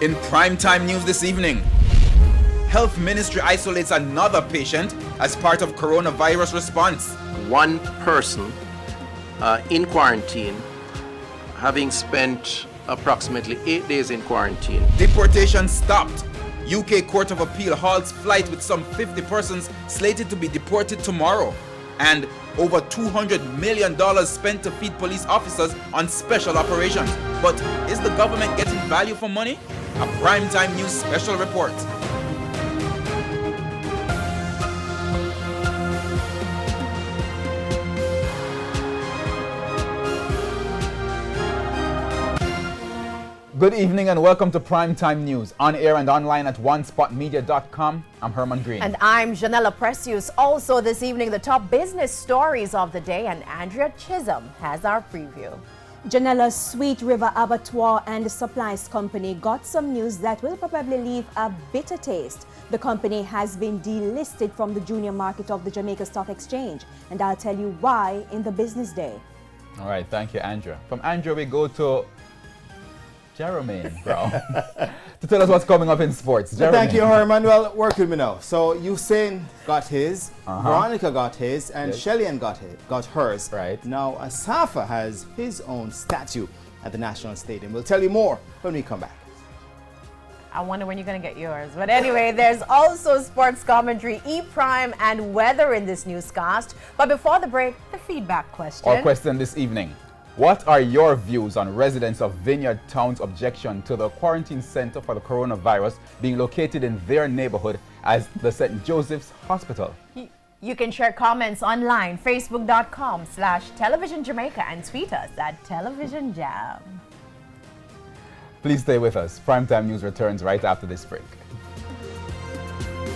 In primetime news this evening, Health Ministry isolates another patient as part of coronavirus response. One person in quarantine, having spent approximately 8 days in quarantine. Deportation stopped. UK Court of Appeal halts flight with some 50 persons slated to be deported tomorrow. And over $200 million spent to feed police officers on special operations. But is the government getting value for money? A primetime news special report. Good evening and welcome to Primetime News, on air and online at onespotmedia.com. I'm Herman Green. And I'm Janella Precious. Also this evening, the top business stories of the day, and Andrea Chisholm has our preview. Janella's Sweet River Abattoir and Supplies Company got some news that will probably leave a bitter taste. The company has been delisted from the junior market of the Jamaica Stock Exchange, and I'll tell you why in the business day. All right, thank you, Andrea. From Andrea, we go to Jermaine Brown to tell us what's coming up in sports. Thank you, Herman. Well, work with me now. So Usain got his, Veronica got his, and Shellyan got hers. Right. Now Asafa has his own statue at the National Stadium. We'll tell you more when we come back. I wonder when you're going to get yours. But anyway, there's also sports commentary, E-Prime, and weather in this newscast. But before the break, the feedback question. Our question this evening: what are your views on residents of Vineyard Town's objection to the quarantine center for the coronavirus being located in their neighborhood as the St. Joseph's Hospital? You can share comments online, facebook.com/Television Jamaica, and tweet us at Television Jam. Please stay with us. Primetime News returns right after this break.